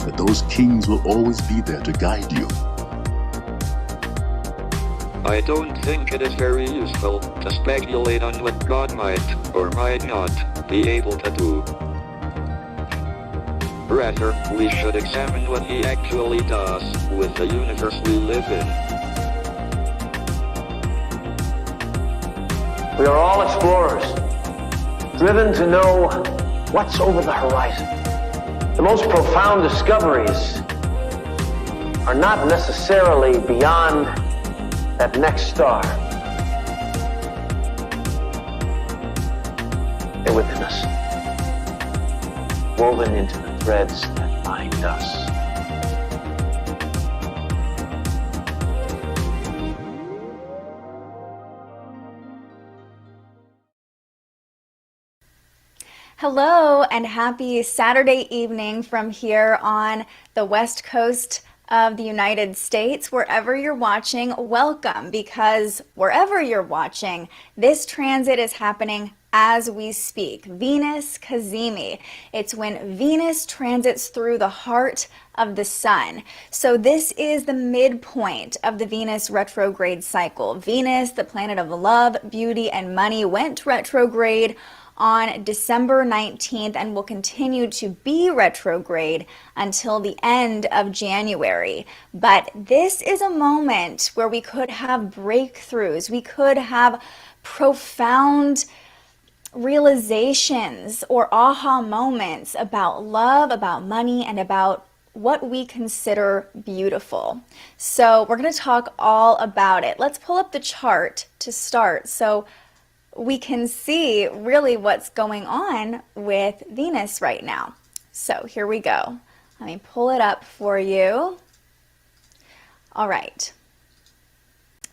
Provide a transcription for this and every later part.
that those kings will always be there to guide you. I don't think it is very useful to speculate on what God might or might not be able to do. Rather, we should examine what He actually does with the universe we live in. We are all explorers, driven to know what's over the horizon. The most profound discoveries are not necessarily beyond that next star. They're within us, woven into the threads that bind us. Hello and happy Saturday evening from here on the West Coast of the United States. Wherever you're watching, welcome, because wherever you're watching, this transit is happening as we speak. Venus Cazimi. It's when Venus transits through the heart of the sun. So this is the midpoint of the Venus retrograde cycle. Venus, the planet of love, beauty, and money, went retrograde on December 19th and will continue to be retrograde until the end of January. But this is a moment where we could have breakthroughs. We could have profound realizations or aha moments about love, about money, and about what we consider beautiful. So we're going to talk all about it. Let's pull up the chart to start so we can see really what's going on with Venus right now. So here we go. Let me pull it up for you. All right.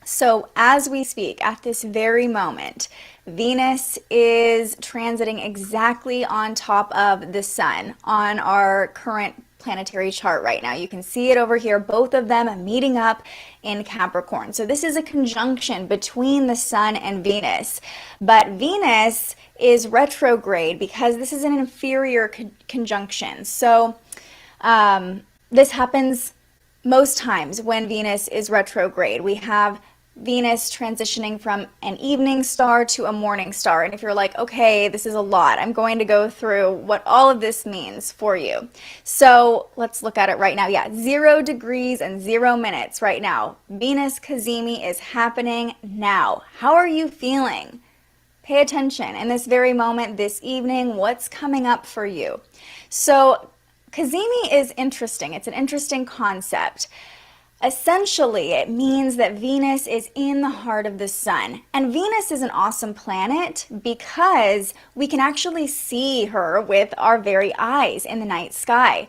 So as we speak, at this very moment, Venus is transiting exactly on top of the sun on our current planetary chart right now. You can see it over here, both of them meeting up in Capricorn. So this is a conjunction between the sun and Venus. But Venus is retrograde because this is an inferior conjunction. So this happens most times when Venus is retrograde. We have Venus transitioning from an evening star to a morning star. And if you're like, okay, this is a lot, I'm going to go through what all of this means for you. So let's look at it right now. Yeah, 0 degrees and 0 minutes right now. Venus Cazimi is happening now. How are you feeling? Pay attention in this very moment, this evening, what's coming up for you. So Cazimi is interesting. It's an interesting concept. Essentially, it means that Venus is in the heart of the sun. And Venus is an awesome planet because we can actually see her with our very eyes in the night sky.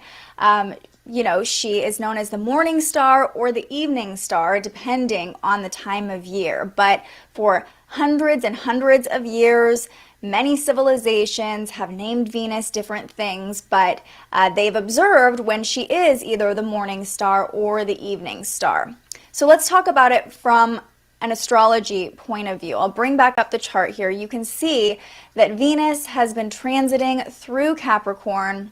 You know, she is known as the morning star or the evening star, depending on the time of year. But for hundreds and hundreds of years, many civilizations have named Venus different things, but they've observed when she is either the morning star or the evening star. So let's talk about it from an astrology point of view. I'll bring back up the chart here. You can see that Venus has been transiting through Capricorn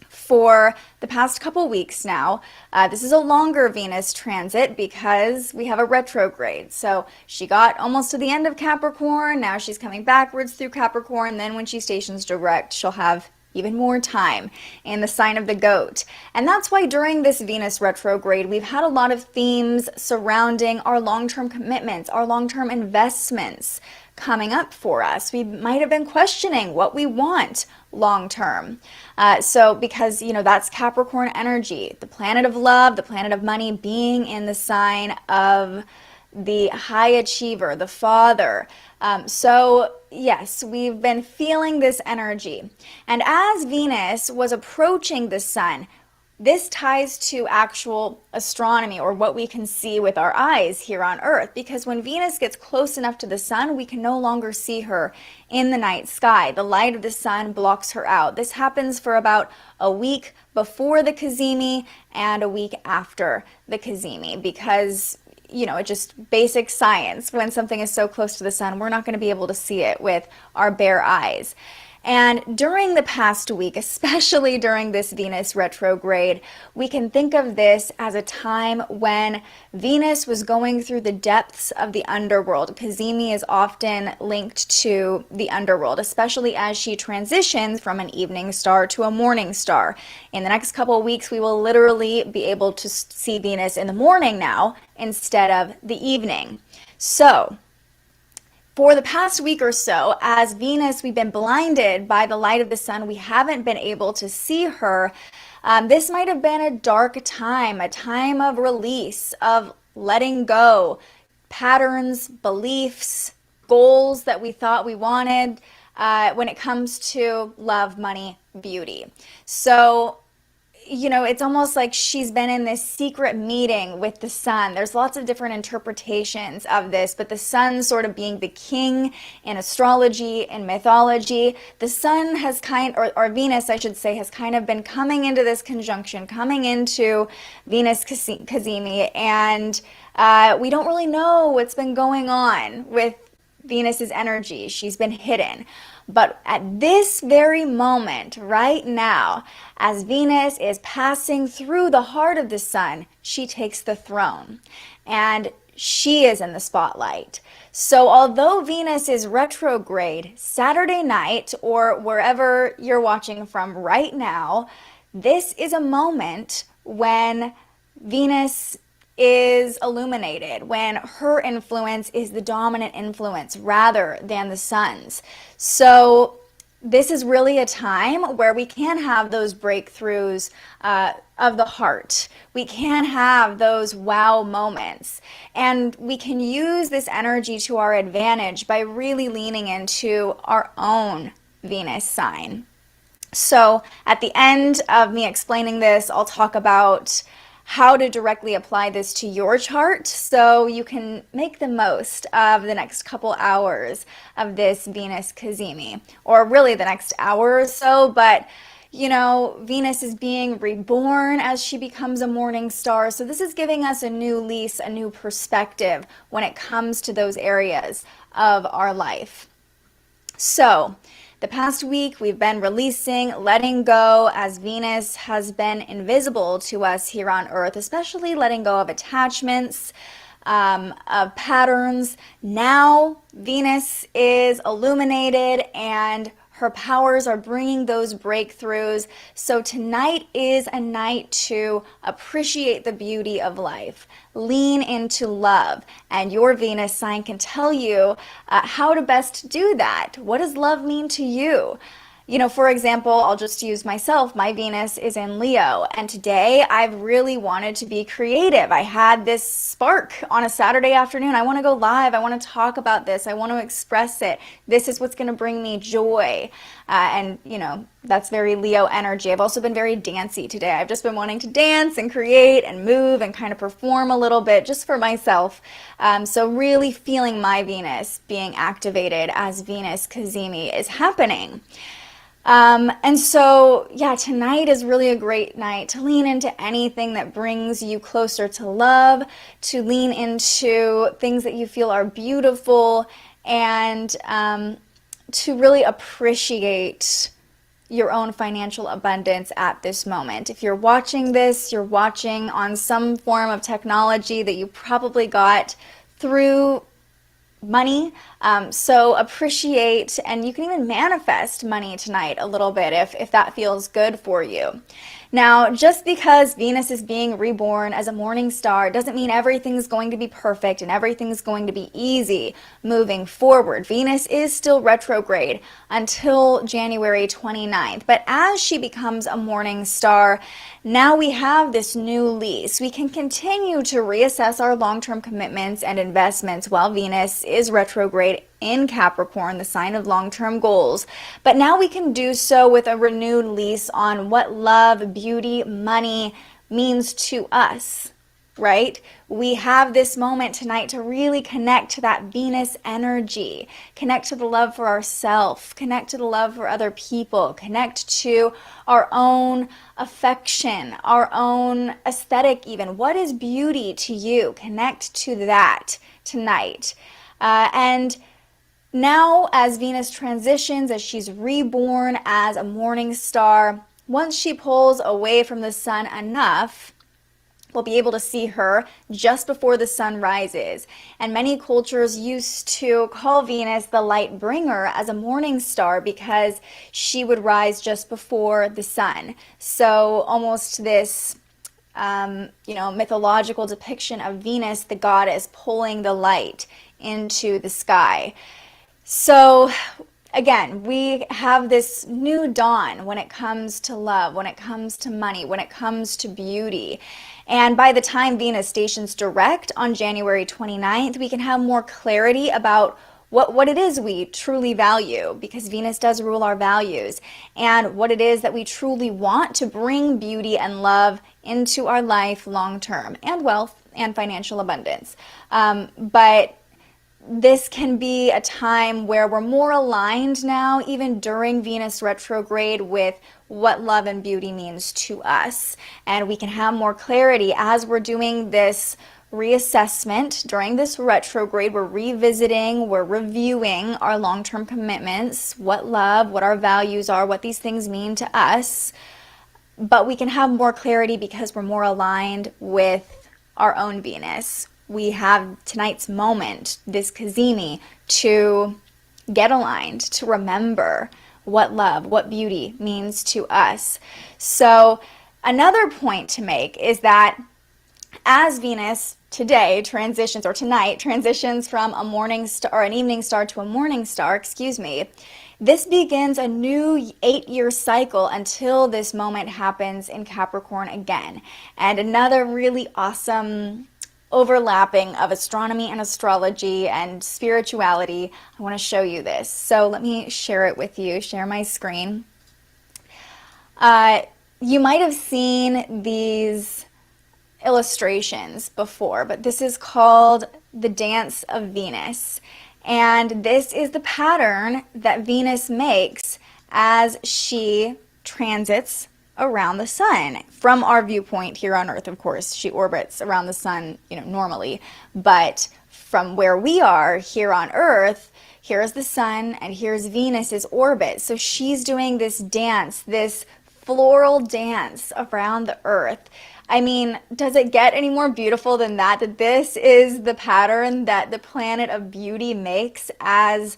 for the past couple weeks now. This is a longer Venus transit because we have a retrograde. So she got almost to the end of Capricorn. Now she's coming backwards through Capricorn. Then when she stations direct, she'll have even more time in the sign of the goat. And that's why during this Venus retrograde, we've had a lot of themes surrounding our long-term commitments, our long-term investments coming up for us. We might have been questioning what we want long-term. So because, you know, that's Capricorn energy, the planet of love, the planet of money, being in the sign of the high achiever, the father. So yes, we've been feeling this energy. And as Venus was approaching the sun, this ties to actual astronomy, or what we can see with our eyes here on Earth, because when Venus gets close enough to the sun, we can no longer see her in the night sky. The light of the sun blocks her out. This happens for about a week before the Cazimi and a week after the Cazimi, because, you know, it's just basic science. When something is so close to the sun, we're not going to be able to see it with our bare eyes. And during the past week, especially during this Venus retrograde, we can think of this as a time when Venus was going through the depths of the underworld. Cazimi is often linked to the underworld, especially as she transitions from an evening star to a morning star. In the next couple of weeks, we will literally be able to see Venus in the morning now instead of the evening. So, for the past week or so, as Venus, we've been blinded by the light of the sun. We haven't been able to see her. This might have been a dark time, a time of release, of letting go, patterns, beliefs, goals that we thought we wanted when it comes to love, money, beauty. So, it's almost like she's been in this secret meeting with the sun. There's lots of different interpretations of this, but the sun sort of being the king in astrology and mythology. The sun has or Venus, I should say, has kind of been coming into this conjunction, coming into Venus Cazimi, and we don't really know what's been going on with Venus's energy. She's been hidden. But at this very moment, right now, as Venus is passing through the heart of the sun, she takes the throne and she is in the spotlight. So although Venus is retrograde, Saturday night, or wherever you're watching from right now, this is a moment when Venus is illuminated, when her influence is the dominant influence rather than the sun's. So this is really a time where we can have those breakthroughs of the heart. We can have those wow moments. And we can use this energy to our advantage by really leaning into our own Venus sign. So at the end of me explaining this, I'll talk about how to directly apply this to your chart so you can make the most of the next couple hours of this Venus Cazimi, or really the next hour or so. But Venus is being reborn as she becomes a morning star. So this is giving us a new lease, a new perspective when it comes to those areas of our life. So the past week, we've been releasing, letting go, as Venus has been invisible to us here on Earth, especially letting go of attachments, of patterns. Now, Venus is illuminated and her powers are bringing those breakthroughs. So tonight is a night to appreciate the beauty of life. Lean into love, and your Venus sign can tell you how to best do that. What does love mean to you? For example, I'll just use myself. My Venus is in Leo, and today I've really wanted to be creative. I had this spark on a Saturday afternoon. I want to go live. I want to talk about this. I want to express it. This is what's going to bring me joy. And that's very Leo energy. I've also been very dancey today. I've just been wanting to dance and create and move and kind of perform a little bit just for myself. So really feeling my Venus being activated as Venus Cazimi is happening. And so, tonight is really a great night to lean into anything that brings you closer to love, to lean into things that you feel are beautiful, and to really appreciate your own financial abundance at this moment. If you're watching this, you're watching on some form of technology that you probably got through money. So appreciate, and you can even manifest money tonight a little bit if that feels good for you. Now, just because Venus is being reborn as a morning star doesn't mean everything's going to be perfect and everything's going to be easy moving forward. Venus is still retrograde until January 29th. But as she becomes a morning star, now we have this new lease. We can continue to reassess our long-term commitments and investments while Venus is retrograde in Capricorn, the sign of long-term goals. But now we can do so with a renewed lease on what love, beauty, money means to us, right? We have this moment tonight to really connect to that Venus energy, connect to the love for ourselves, connect to the love for other people, connect to our own affection, our own aesthetic even. What is beauty to you? Connect to that tonight. And Now, as Venus transitions, as she's reborn as a morning star, once she pulls away from the sun enough, we'll be able to see her just before the sun rises. And many cultures used to call Venus the light bringer as a morning star because she would rise just before the sun. So almost this mythological depiction of Venus, the goddess, pulling the light into the sky. So again, we have this new dawn when it comes to love, when it comes to money, when it comes to beauty. And by the time Venus stations direct on January 29th, we can have more clarity about what it is we truly value, because Venus does rule our values, and what it is that we truly want to bring beauty and love into our life long term, and wealth and financial abundance. But this can be a time where we're more aligned now, even during Venus retrograde, with what love and beauty means to us. And we can have more clarity as we're doing this reassessment during this retrograde. We're revisiting, we're reviewing our long-term commitments, what love, what our values are, what these things mean to us. But we can have more clarity because we're more aligned with our own Venus. We have tonight's moment, this Cazimi, to get aligned, to remember what love, what beauty means to us. So another point to make is that as Venus tonight transitions from a morning star or an evening star to a morning star, this begins a new 8-year cycle until this moment happens in Capricorn again. And another really awesome overlapping of astronomy and astrology and spirituality. I want to show you this. So let me share it with you, share my screen. You might have seen these illustrations before, but this is called the Dance of Venus. And this is the pattern that Venus makes as she transits around the sun. From our viewpoint here on Earth, of course, she orbits around the sun, normally. But from where we are here on Earth, here's the sun and here's Venus's orbit. So she's doing this dance, this floral dance around the Earth. I mean, does it get any more beautiful than that? That this is the pattern that the planet of beauty makes as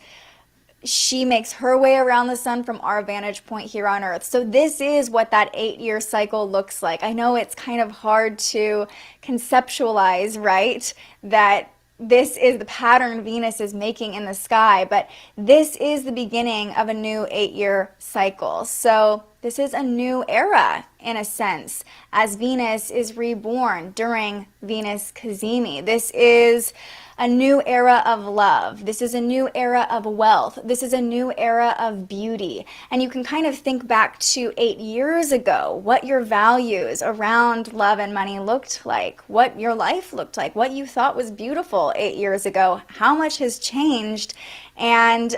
she makes her way around the sun from our vantage point here on Earth. So this is what that 8-year cycle looks like. I know it's kind of hard to conceptualize, right? That this is the pattern Venus is making in the sky, but this is the beginning of a new 8-year cycle. So this is a new era, in a sense, as Venus is reborn during Venus Cazimi. This is a new era of love. This is a new era of wealth. This is a new era of beauty. And you can kind of think back to 8 years ago, what your values around love and money looked like, what your life looked like, what you thought was beautiful 8 years ago, how much has changed. And,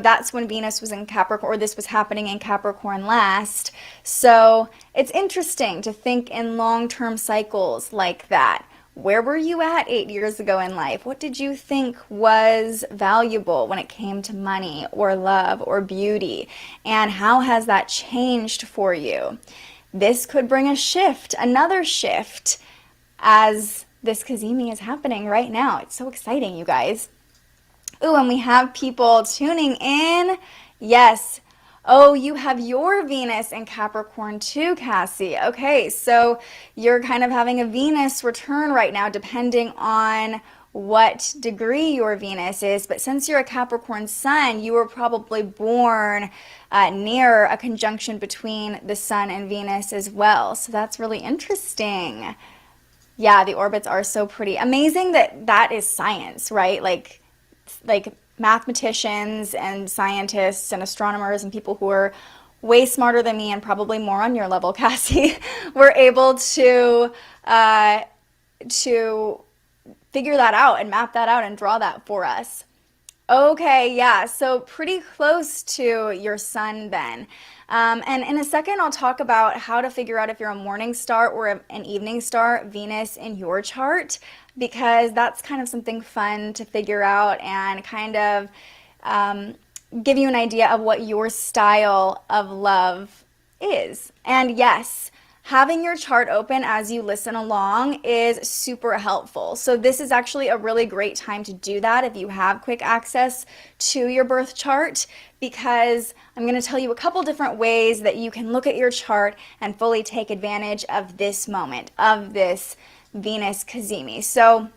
that's when Venus was in Capricorn, or this was happening in Capricorn last. So it's interesting to think in long-term cycles like that. Where were you at 8 years ago in life? What did you think was valuable when it came to money or love or beauty? And how has that changed for you? This could bring a shift, another shift, as this Cazimi is happening right now. It's so exciting, you guys. Ooh, and we have people tuning in. Yes. Oh, you have your Venus in Capricorn too, Cassie. Okay, so you're kind of having a Venus return right now, depending on what degree your Venus is. But since you're a Capricorn sun, you were probably born near a conjunction between the sun and Venus as well. So that's really interesting. Yeah, the orbits are so pretty. Amazing that is science, right? Like mathematicians and scientists and astronomers and people who are way smarter than me and probably more on your level, Cassie, were able to figure that out and map that out and draw that for us. Okay, yeah, so pretty close to your sun then. And in a second, I'll talk about how to figure out if you're a morning star or an evening star Venus in your chart, because that's kind of something fun to figure out and kind of give you an idea of what your style of love is. And yes, having your chart open as you listen along is super helpful. So this is actually a really great time to do that if you have quick access to your birth chart, because I'm going to tell you a couple different ways that you can look at your chart and fully take advantage of this moment, of this Venus Cazimi. So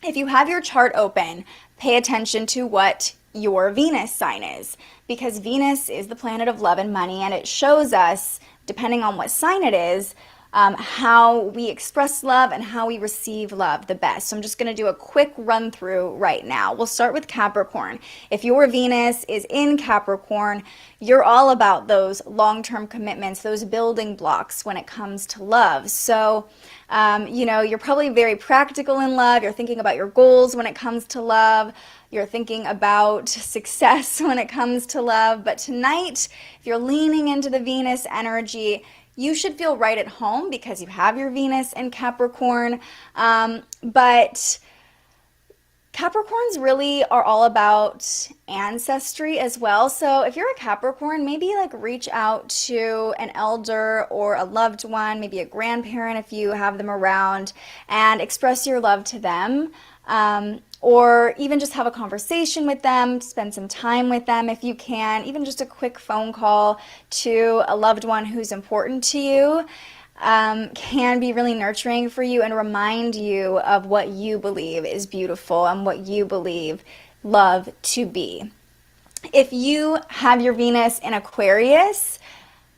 if you have your chart open, pay attention to what your Venus sign is, because Venus is the planet of love and money, and it shows us, depending on what sign it is, how we express love and how we receive love the best. So I'm just going to do a quick run through right now. We'll start with Capricorn. If your Venus is in Capricorn, you're all about those long-term commitments, those building blocks when it comes to love. So, you're probably very practical in love. You're thinking about your goals when it comes to love. You're thinking about success when it comes to love. But tonight, if you're leaning into the Venus energy, you should feel right at home because you have your Venus in Capricorn. But Capricorns really are all about ancestry as well. So if you're a Capricorn, maybe reach out to an elder or a loved one, maybe a grandparent if you have them around, and express your love to them. Or even just have a conversation with them, spend some time with them if you can, even just a quick phone call to a loved one who's important to you can be really nurturing for you and remind you of what you believe is beautiful and what you believe love to be. If you have your Venus in Aquarius,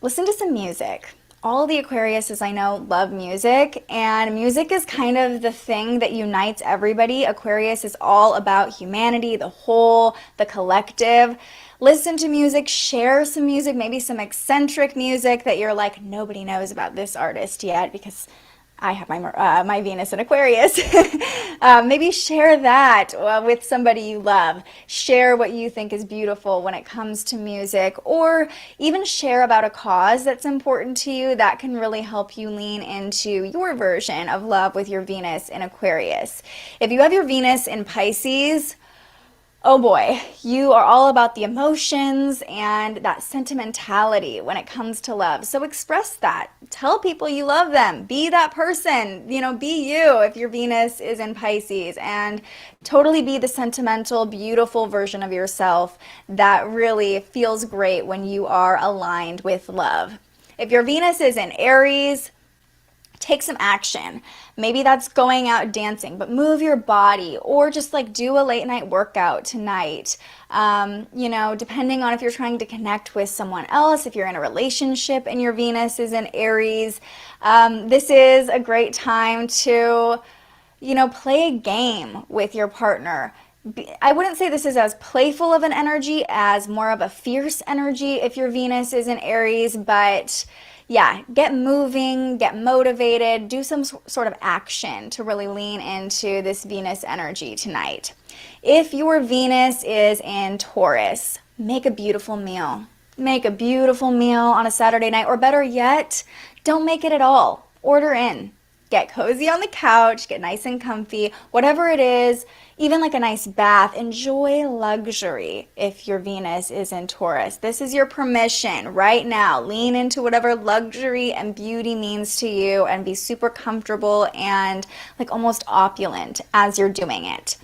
listen to some music. All the Aquariuses I know love music, and music is kind of the thing that unites everybody. Aquarius is all about humanity, the whole, the collective. Listen to music, share some music, maybe some eccentric music that you're like, nobody knows about this artist yet because I have my Venus in Aquarius. Maybe share that with somebody you love. Share what you think is beautiful when it comes to music, or even share about a cause that's important to you. That can really help you lean into your version of love with your Venus in Aquarius. If you have your Venus in Pisces, oh boy, you are all about the emotions and that sentimentality when it comes to love. So express that. Tell people you love them. Be that person. Be you if your Venus is in Pisces, and totally be the sentimental, beautiful version of yourself that really feels great when you are aligned with love. If your Venus is in Aries, take some action. Maybe that's going out dancing, but move your body, or just do a late night workout tonight. Depending on if you're trying to connect with someone else, if you're in a relationship and your Venus is in Aries, this is a great time to, play a game with your partner. I wouldn't say this is as playful of an energy as more of a fierce energy if your Venus is in Aries, but yeah, get moving, get motivated, do some sort of action to really lean into this Venus energy tonight. If your Venus is in Taurus, make a beautiful meal. Make a beautiful meal on a Saturday night, or better yet, don't make it at all. Order in. Get cozy on the couch, get nice and comfy, whatever it is, even a nice bath. Enjoy luxury if your Venus is in Taurus. This is your permission right now. Lean into whatever luxury and beauty means to you and be super comfortable and almost opulent as you're doing it.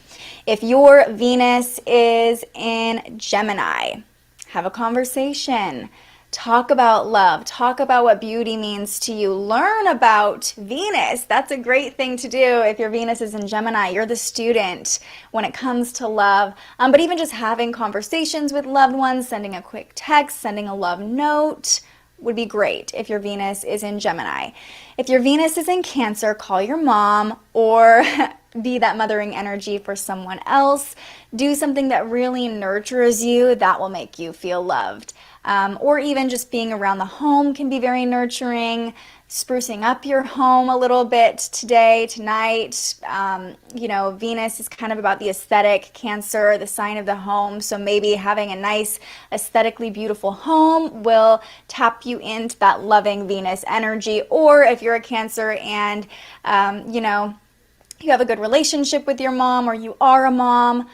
If your Venus is in Gemini, have a conversation. Talk about love. Talk about what beauty means to you. Learn about Venus. That's a great thing to do if your Venus is in Gemini. You're the student when it comes to love. But even just having conversations with loved ones, sending a quick text, sending a love note would be great if your Venus is in Gemini. If your Venus is in Cancer, call your mom or be that mothering energy for someone else. Do something that really nurtures you. That will make you feel loved. Or even just being around the home can be very nurturing. Sprucing up your home a little bit today, tonight. Venus is kind of about the aesthetic, Cancer, the sign of the home. So maybe having a nice, aesthetically beautiful home will tap you into that loving Venus energy. Or if you're a Cancer and, you have a good relationship with your mom, or you are a mom,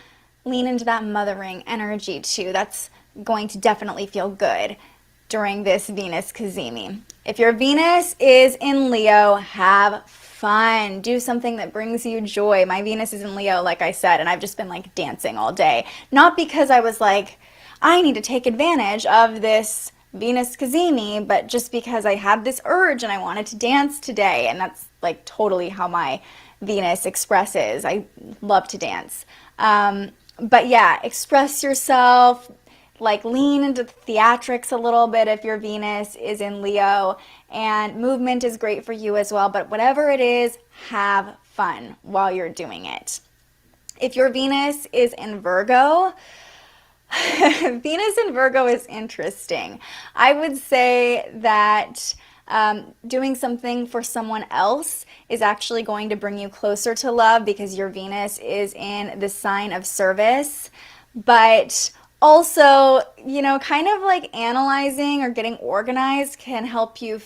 lean into that mothering energy too. That's going to definitely feel good during this Venus Cazimi. If your Venus is in Leo, have fun. Do something that brings you joy. My Venus is in Leo, like I said, and I've just been like dancing all day. Not because I was like, I need to take advantage of this Venus Cazimi, but just because I had this urge and I wanted to dance today. And that's like totally how my Venus expresses. I love to dance. But yeah, express yourself, like lean into the theatrics a little bit if your Venus is in Leo, and movement is great for you as well. But whatever it is, have fun while you're doing it. If your Venus is in Virgo, Venus in Virgo is interesting. I would say that doing something for someone else is actually going to bring you closer to love because your Venus is in the sign of service. But also, you know, kind of like analyzing or getting organized can help you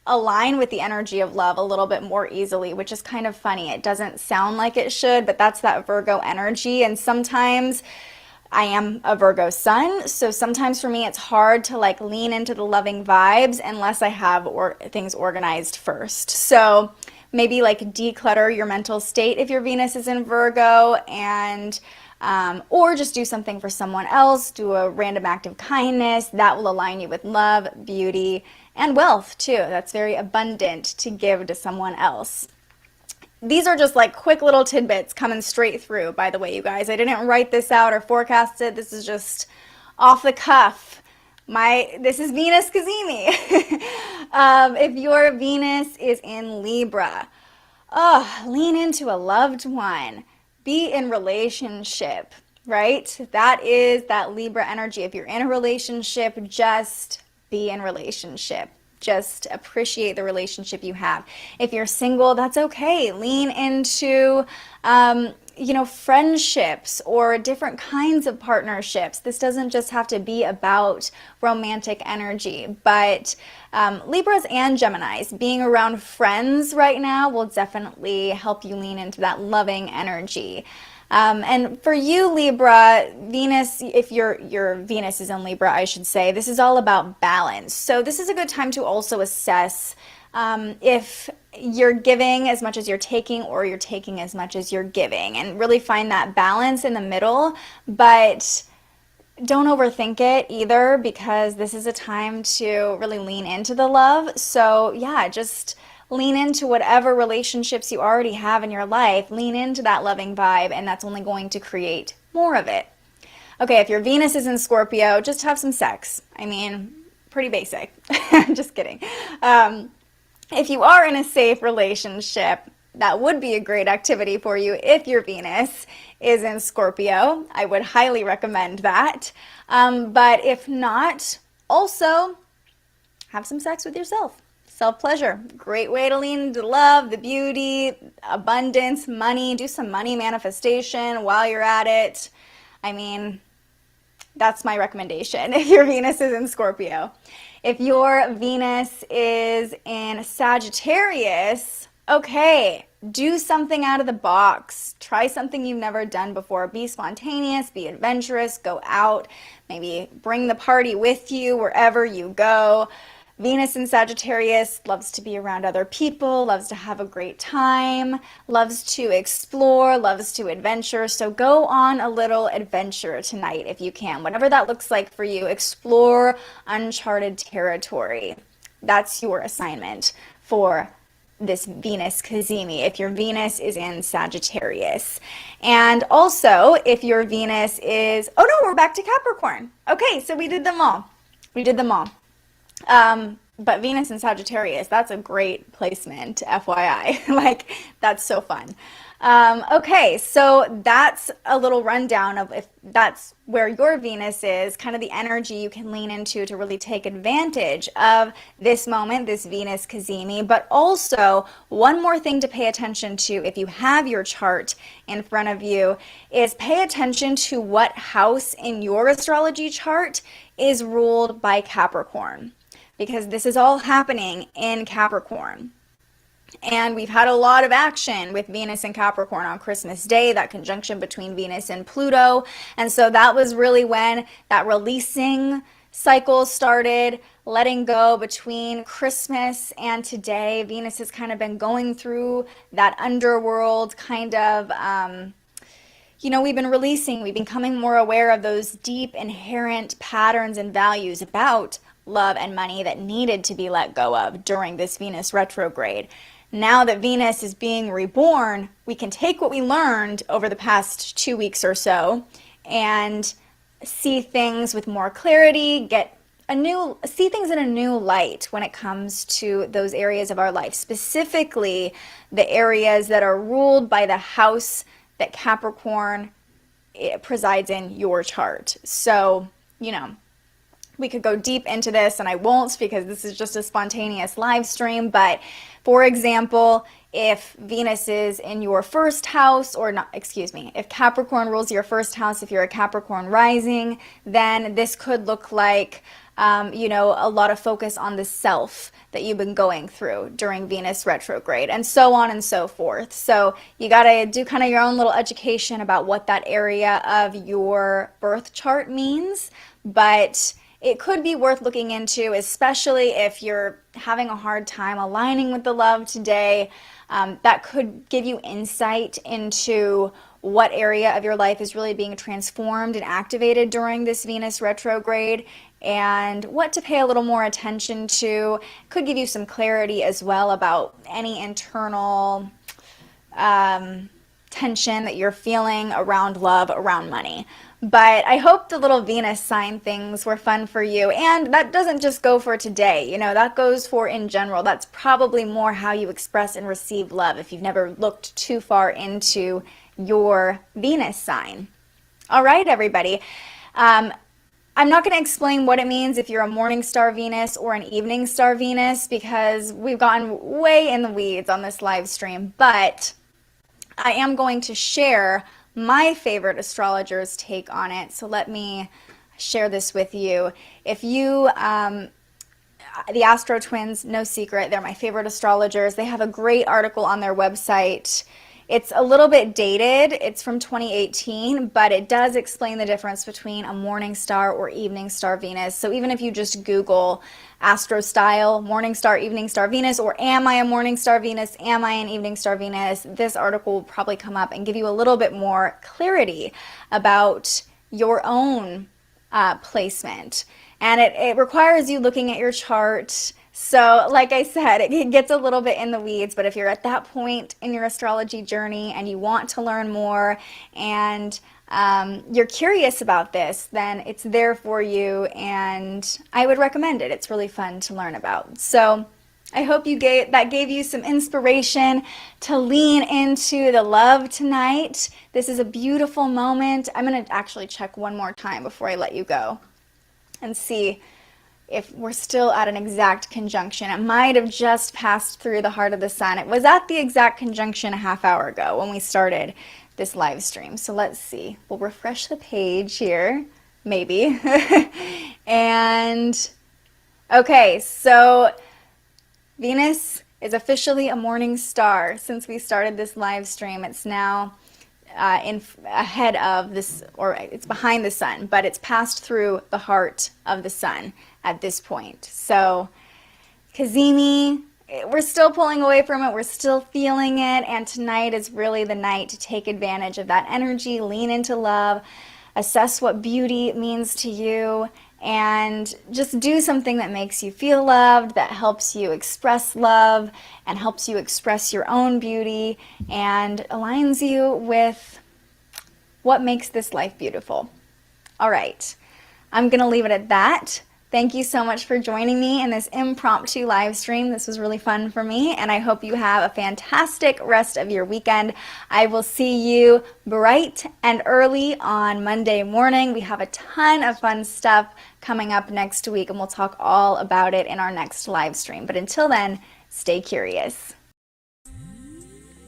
align with the energy of love a little bit more easily, which is kind of funny. It doesn't sound like it should, but that's that Virgo energy. And sometimes I am a Virgo sun, so sometimes for me it's hard to like lean into the loving vibes unless I have things organized first. So maybe like declutter your mental state if your Venus is in Virgo, and or just do something for someone else. Do a random act of kindness that will align you with love, beauty, and wealth too. That's very abundant to give to someone else. These are just like quick little tidbits coming straight through, by the way, you guys. I didn't write this out or forecast it. This is just off the cuff. This is Venus Cazimi. If your Venus is in Libra, lean into a loved one. Be in relationship, right? That is that Libra energy. If you're in a relationship, just be in relationship. Just appreciate the relationship you have. If you're single, that's okay. Lean into, friendships or different kinds of partnerships. This doesn't just have to be about romantic energy, but Libras and Geminis, being around friends right now will definitely help you lean into that loving energy. And for you, Libra, Venus, if your Venus is in Libra, I should say, this is all about balance. So this is a good time to also assess if you're giving as much as you're taking, or you're taking as much as you're giving, and really find that balance in the middle. But don't overthink it either, because this is a time to really lean into the love. So yeah, just lean into whatever relationships you already have in your life. Lean into that loving vibe, and that's only going to create more of it. Okay, if your Venus is in Scorpio, just have some sex. I mean, pretty basic. Just kidding. If you are in a safe relationship, that would be a great activity for you if your Venus is in Scorpio. I would highly recommend that. But if not, also have some sex with yourself. Self-pleasure, great way to lean into love, the beauty, abundance, money. Do some money manifestation while you're at it. I mean, that's my recommendation if your Venus is in Scorpio. If your Venus is in Sagittarius, okay, do something out of the box. Try something you've never done before. Be spontaneous, be adventurous, go out, maybe bring the party with you wherever you go. Venus in Sagittarius loves to be around other people, loves to have a great time, loves to explore, loves to adventure. So go on a little adventure tonight if you can. Whatever that looks like for you, explore uncharted territory. That's your assignment for this Venus Cazimi if your Venus is in Sagittarius. And also, if your Venus is, oh no, we're back to Capricorn. Okay, so we did them all. But Venus in Sagittarius, that's a great placement, FYI. Like, that's so fun. Okay, so that's a little rundown of if that's where your Venus is, kind of the energy you can lean into to really take advantage of this moment, this Venus Cazimi. But also, one more thing to pay attention to if you have your chart in front of you is pay attention to what house in your astrology chart is ruled by Capricorn, because this is all happening in Capricorn. And we've had a lot of action with Venus and Capricorn on Christmas Day, that conjunction between Venus and Pluto. And so that was really when that releasing cycle started, letting go between Christmas and today. Venus has kind of been going through that underworld kind of, we've been releasing, we've been becoming more aware of those deep inherent patterns and values about love and money that needed to be let go of during this Venus retrograde. Now that Venus is being reborn, we can take what we learned over the past 2 weeks or so and see things with more clarity, see things in a new light when it comes to those areas of our life, specifically the areas that are ruled by the house that Capricorn presides in your chart. So, we could go deep into this, and I won't because this is just a spontaneous live stream. But for example, if Venus is in your first house, or not, excuse me, if Capricorn rules your first house, if you're a Capricorn rising, then this could look like, a lot of focus on the self that you've been going through during Venus retrograde, and so on and so forth. So you got to do kind of your own little education about what that area of your birth chart means. But it could be worth looking into, especially if you're having a hard time aligning with the love today. That could give you insight into what area of your life is really being transformed and activated during this Venus retrograde, and what to pay a little more attention to. Could give you some clarity as well about any internal tension that you're feeling around love, around money. But I hope the little Venus sign things were fun for you. And that doesn't just go for today, that goes for in general. That's probably more how you express and receive love if you've never looked too far into your Venus sign. All right, everybody. I'm not going to explain what it means if you're a morning star Venus or an evening star Venus, because we've gotten way in the weeds on this live stream. But I am going to share my favorite astrologer's take on it. So let me share this with you. If you, the Astro Twins, no secret, they're my favorite astrologers. They have a great article on their website. It's a little bit dated. It's from 2018, but it does explain the difference between a morning star or evening star Venus. So even if you just Google astro style, morning star, evening star Venus, or am I a morning star Venus, am I an evening star Venus, this article will probably come up and give you a little bit more clarity about your own placement. And it requires you looking at your chart. So like I said, it gets a little bit in the weeds, but if you're at that point in your astrology journey and you want to learn more and you're curious about this, then it's there for you, and I would recommend it. It's really fun to learn about. So I hope that gave you some inspiration to lean into the love tonight. This is a beautiful moment. I'm going to actually check one more time before I let you go and see if we're still at an exact conjunction. It might have just passed through the heart of the sun. It was at the exact conjunction a half hour ago when we started this live stream. So let's see. We'll refresh the page here, maybe. And okay, so Venus is officially a morning star since we started this live stream. It's now ahead of this, or it's behind the sun, but it's passed through the heart of the sun at this point. So Cazimi, we're still pulling away from it, we're still feeling it, and tonight is really the night to take advantage of that energy, lean into love, assess what beauty means to you, and just do something that makes you feel loved, that helps you express love and helps you express your own beauty and aligns you with what makes this life beautiful. All right, I'm gonna leave it at that. Thank you so much for joining me in this impromptu live stream. This was really fun for me, and I hope you have a fantastic rest of your weekend. I will see you bright and early on Monday morning. We have a ton of fun stuff coming up next week, and we'll talk all about it in our next live stream. But until then, stay curious.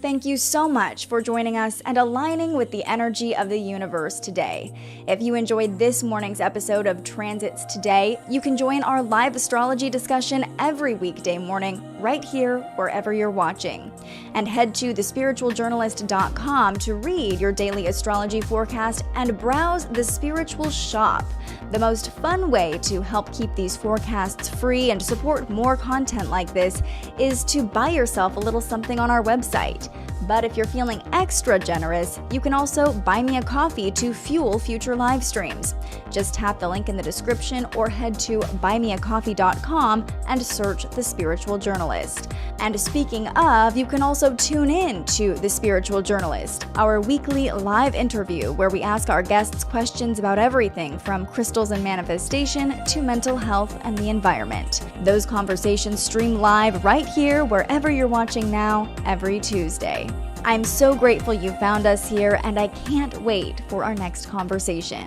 Thank you so much for joining us and aligning with the energy of the universe today. If you enjoyed this morning's episode of Transits Today, you can join our live astrology discussion every weekday morning right here wherever you're watching. And head to thespiritualjournalist.com to read your daily astrology forecast and browse the Spiritual Shop. The most fun way to help keep these forecasts free and support more content like this is to buy yourself a little something on our website. But if you're feeling extra generous, you can also buy me a coffee to fuel future live streams. Just tap the link in the description or head to buymeacoffee.com and search The Spiritual Journalist. And speaking of, you can also tune in to The Spiritual Journalist, our weekly live interview where we ask our guests questions about everything from crystals and manifestation to mental health and the environment. Those conversations stream live right here wherever you're watching now every Tuesday. I'm so grateful you found us here, and I can't wait for our next conversation.